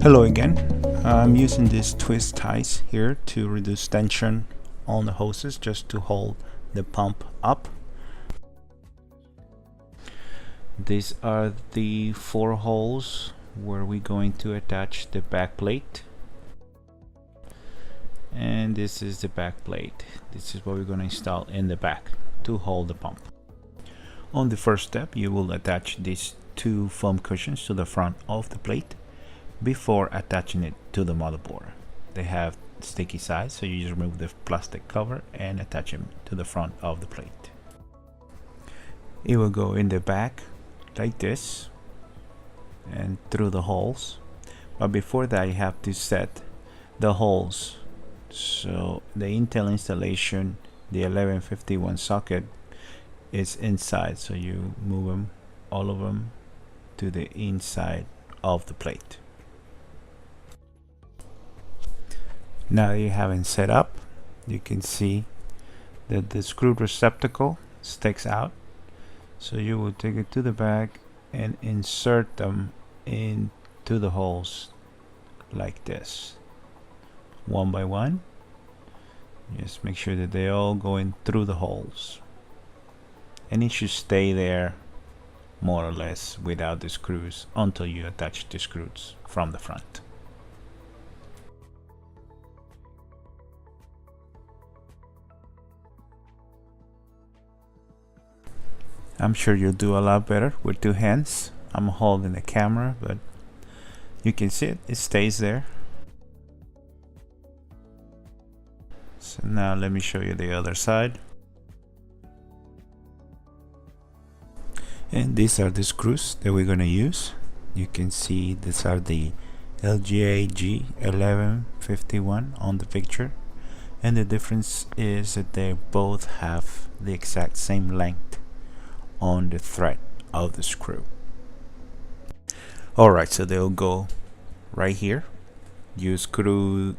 Hello again. I'm using these twist ties here to reduce tension on the hoses, just to hold the pump up. These are the 4 holes where we're going to attach the back plate, and this is the back plate. This is what we're going to install in the back to hold the pump. On the first step, you will attach these 2 foam cushions to the front of the plate before attaching it to the motherboard. They have sticky sides, so you just remove the plastic cover and attach them to the front of the plate. It will go in the back like this and through the holes, but before that you have to set the holes. So the Intel installation, the 1151 socket is inside, so you move them, all of them, to the inside of the plate. Now you have it set up, you can see that the screw receptacle sticks out, so you will take it to the back and insert them into the holes like this, one by one. Just make sure that they all go in through the holes, and it should stay there more or less without the screws until you attach the screws from the front. I'm sure you'll do a lot better with 2 hands. I'm holding the camera, but you can see it stays there. So now let me show you the other side. And these are the screws that we're going to use. You can see these are the LGA G1151 on the picture, and the difference is that they both have the exact same length on the thread of the screw. Alright, so they'll go right here. You screw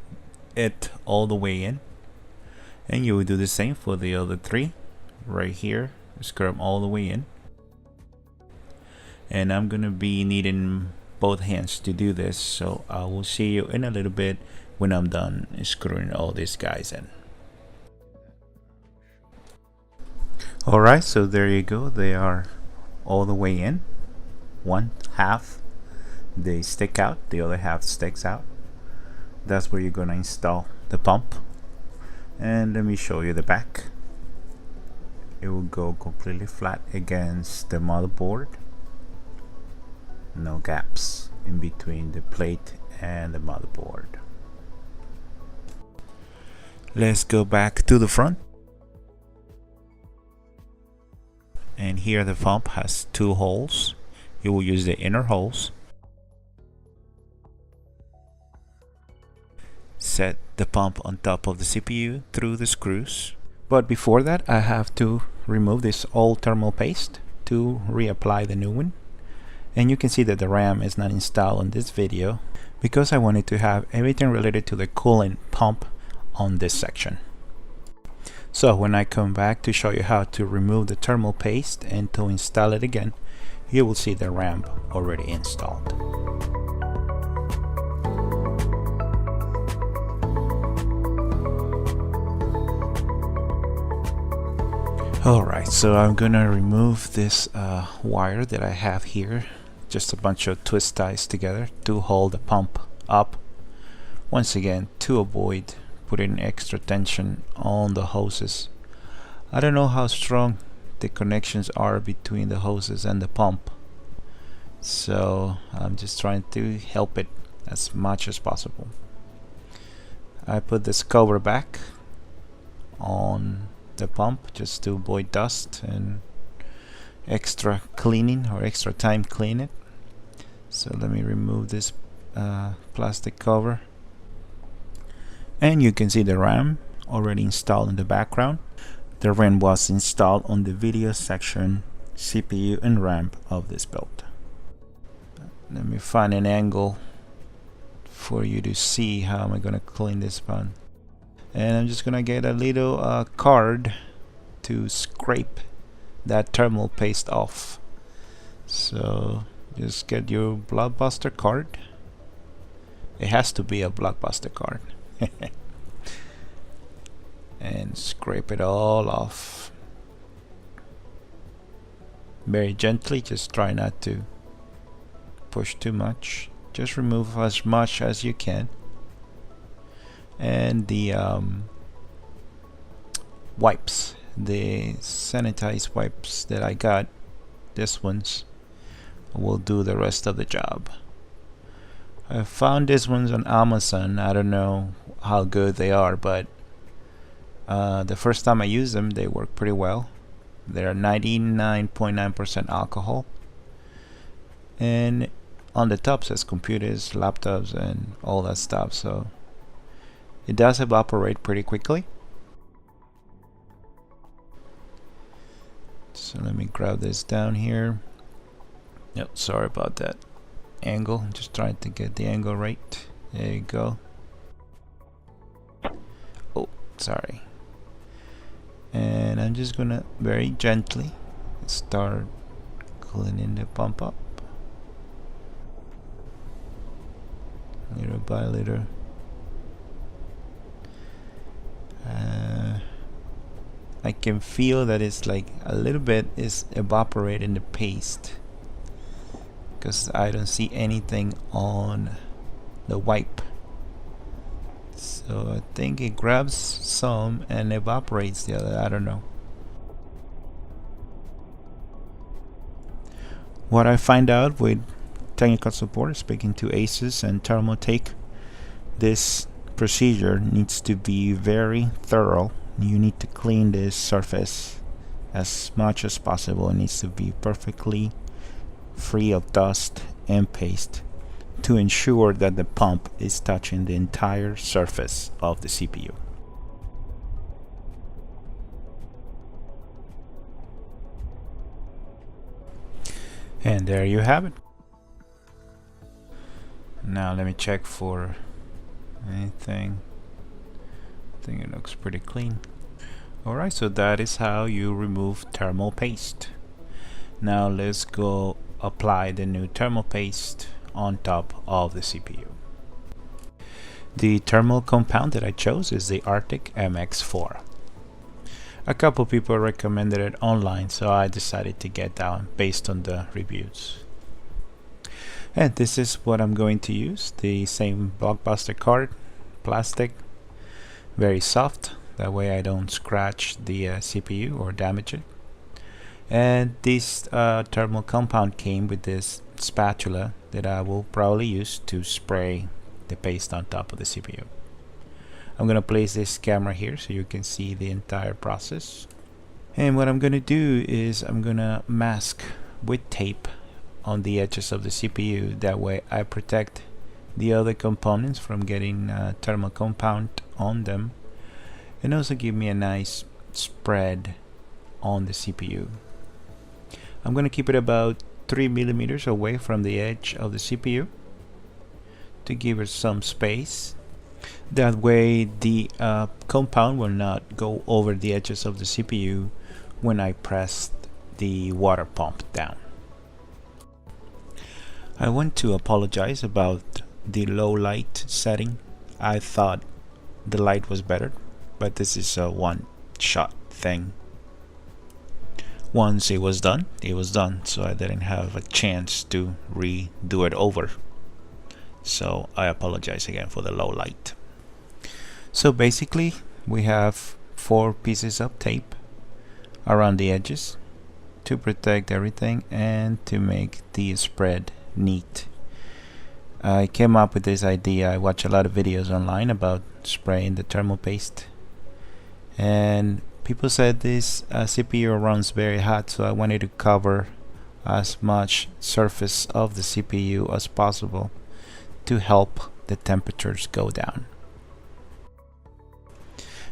it all the way in, and you will do the same for the other 3 right here. Screw them all the way in, and I'm gonna be needing both hands to do this, so I will see you in a little bit when I'm done screwing all these guys in. Alright, so there you go. They are all the way in. One half they stick out, the other half sticks out. That's where you're going to install the pump. And let me show you the back. It will go completely flat against the motherboard. No gaps in between the plate and the motherboard. Let's go back to the front. And here the pump has 2 holes. You will use the inner holes. Set the pump on top of the CPU through the screws. But before that, I have to remove this old thermal paste to reapply the new one. And you can see that the RAM is not installed in this video because I wanted to have everything related to the coolant pump on this section. So when I come back to show you how to remove the thermal paste and to install it again, you will see the RAM already installed. Alright, so I'm gonna remove this wire that I have here, just a bunch of twist ties together to hold the pump up, once again to avoid putting extra tension on the hoses. I don't know how strong the connections are between the hoses and the pump, so I'm just trying to help it as much as possible. I put this cover back on the pump just to avoid dust and extra cleaning or extra time clean it. So let me remove this plastic cover, and you can see the RAM already installed in the background. The RAM was installed on the video section, CPU and RAM of this build. Let me find an angle for you to see how am I gonna clean this pan. And I'm just gonna get a little card to scrape that thermal paste off. So just get your Blockbuster card. It has to be a Blockbuster card. And scrape it all off very gently. Just try not to push too much. Just remove as much as you can. And the wipes, the sanitized wipes that I got, this ones will do the rest of the job. I found these ones on Amazon. I don't know how good they are, but the first time I used them, they work pretty well. They're 99.9% alcohol, and on the top says computers, laptops, and all that stuff, so it does evaporate pretty quickly. So let me grab this down here. Yep, sorry about that angle. I'm just trying to get the angle right. There you go. Oh, sorry. And I'm just gonna very gently start cleaning the pump up, little by little. I can feel that it's like a little bit is evaporating the paste, because I don't see anything on the wipe. So I think it grabs some and evaporates the other. I don't know. What I find out with technical support, speaking to Asus and Thermaltake, this procedure needs to be very thorough. You need to clean this surface as much as possible. It needs to be perfectly free of dust and paste to ensure that the pump is touching the entire surface of the CPU. And there you have it. Now let me check for anything. I think it looks pretty clean. Alright, so that is how you remove thermal paste. Now let's go apply the new thermal paste on top of the CPU. The thermal compound that I chose is the Arctic MX4. A couple people recommended it online, so I decided to get that one based on the reviews. And this is what I'm going to use. The same Blockbuster card, plastic, very soft, that way I don't scratch the CPU or damage it. And this thermal compound came with this spatula that I will probably use to spray the paste on top of the CPU. I'm gonna place this camera here so you can see the entire process. And what I'm gonna do is I'm gonna mask with tape on the edges of the CPU. That way I protect the other components from getting thermal compound on them, and also give me a nice spread on the CPU. I'm gonna keep it about 3 millimeters away from the edge of the CPU to give it some space. That way the compound will not go over the edges of the CPU when I press the water pump down. I want to apologize about the low light setting. I thought the light was better, but this is a one-shot thing. Once it was done, so I didn't have a chance to redo it over. So I apologize again for the low light. So basically we have 4 pieces of tape around the edges to protect everything and to make the spread neat. I came up with this idea. I watch a lot of videos online about spraying the thermal paste, and people said this CPU runs very hot, so I wanted to cover as much surface of the CPU as possible to help the temperatures go down.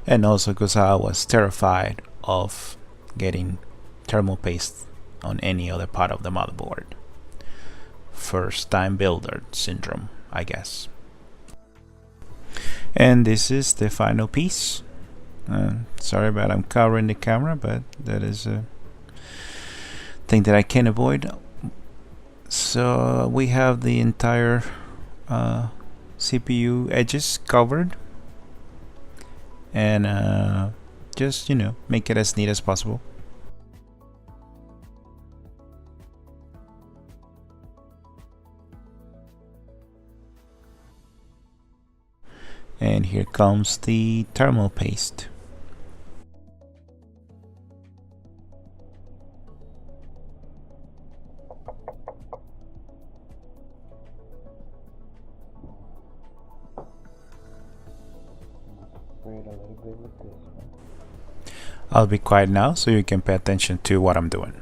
And also because I was terrified of getting thermal paste on any other part of the motherboard. First time builder syndrome, I guess. And this is the final piece. Sorry about I'm covering the camera, but that is a thing that I can't avoid. So we have the entire CPU edges covered, and just, you know, make it as neat as possible. And here comes the thermal paste. I'll be quiet now so you can pay attention to what I'm doing.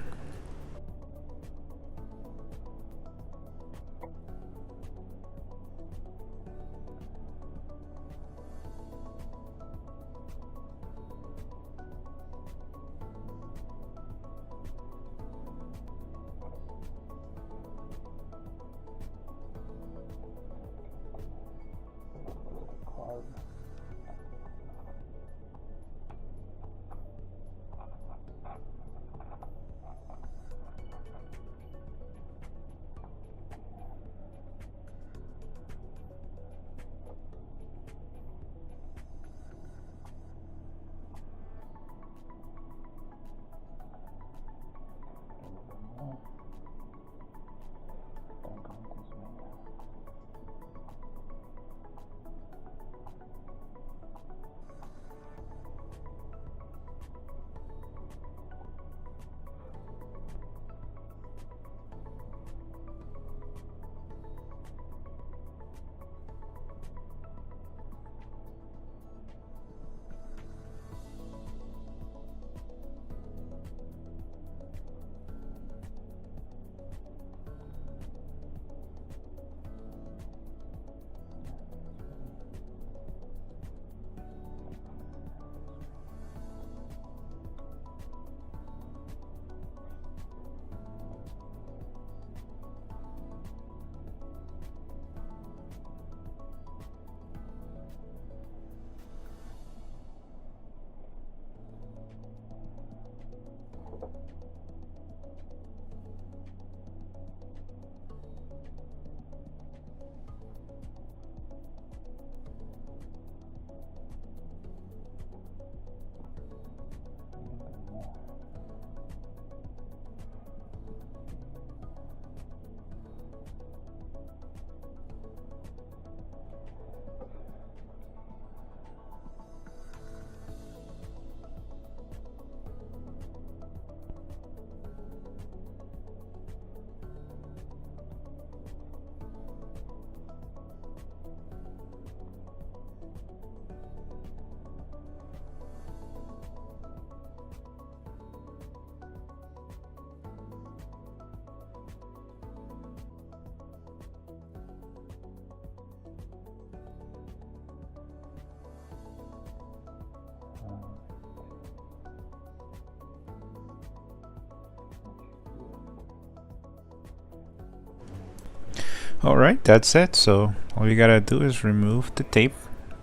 Alright, that's it. So all you gotta do is remove the tape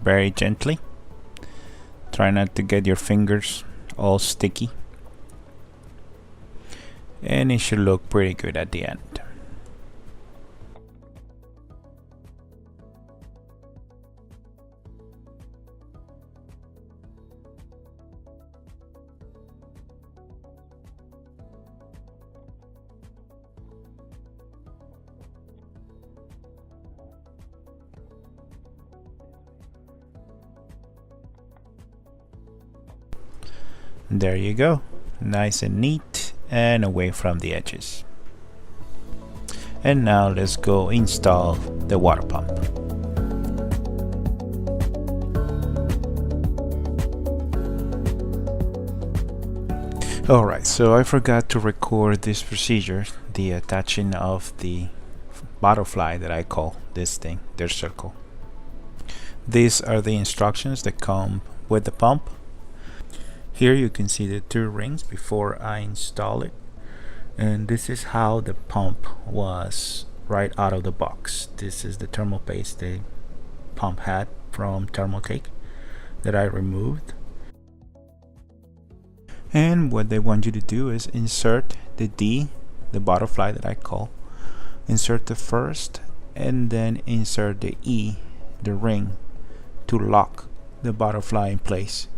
very gently. Try not to get your fingers all sticky. And it should look pretty good at the end. There you go, nice and neat and away from the edges. And now let's go install the water pump. Alright, so I forgot to record this procedure, the attaching of the butterfly that I call this thing, their circle. These are the instructions that come with the pump. Here you can see the 2 rings before I install it, and this is how the pump was right out of the box. This is the thermal paste the pump had from Thermaltake that I removed. And what they want you to do is insert the D, the butterfly that I call, insert the first, and then insert the E, the ring, to lock the butterfly in place.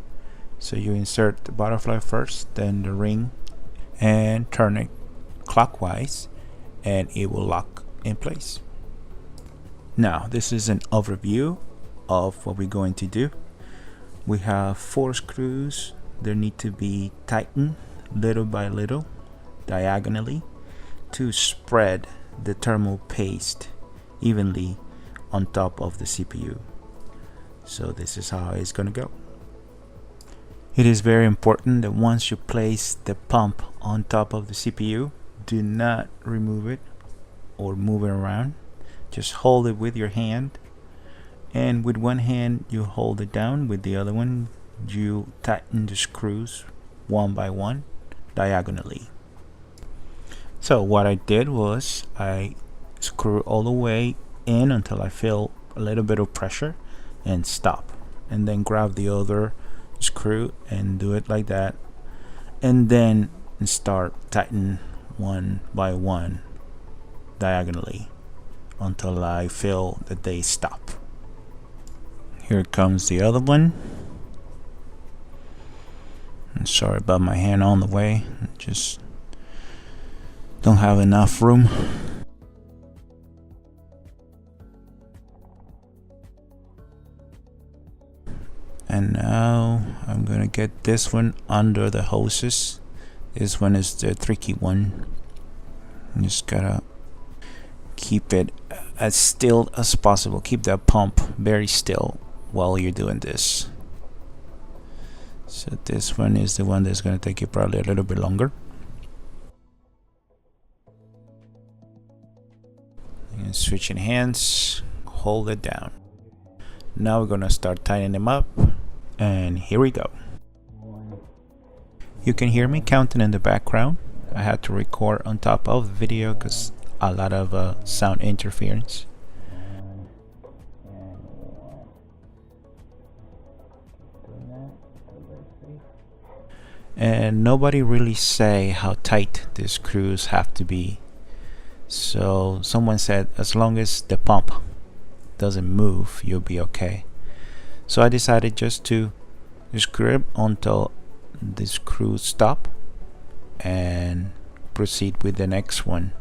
So you insert the butterfly first, then the ring, and turn it clockwise, and it will lock in place. Now this is an overview of what we're going to do. We have 4 screws. They need to be tightened little by little, diagonally, to spread the thermal paste evenly on top of the CPU. So this is how it's gonna go. It is very important that once you place the pump on top of the CPU, do not remove it or move it around. Just hold it with your hand, and with one hand you hold it down, with the other one you tighten the screws one by one diagonally. So what I did was I screw all the way in until I feel a little bit of pressure and stop, and then grab the other screw and do it like that, and then start tightening one by one diagonally until I feel that they stop. Here comes the other one. I'm sorry about my hand on the way, just don't have enough room. And now I'm gonna get this one under the hoses. This one is the tricky one. You just gotta keep it as still as possible. Keep that pump very still while you're doing this. So this one is the one that's gonna take you probably a little bit longer. And switching hands, hold it down. Now we're gonna start tightening them up, and here we go. You can hear me counting in the background. I had to record on top of the video because a lot of sound interference. And nobody really say how tight the screws have to be. So someone said as long as the pump doesn't move, you'll be okay. So I decided just to screw it until the screws stop and proceed with the next one.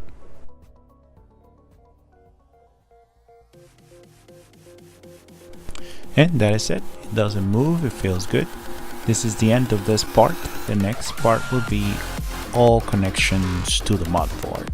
And that is it. It doesn't move, it feels good. This is the end of this part. The next part will be all connections to the motherboard.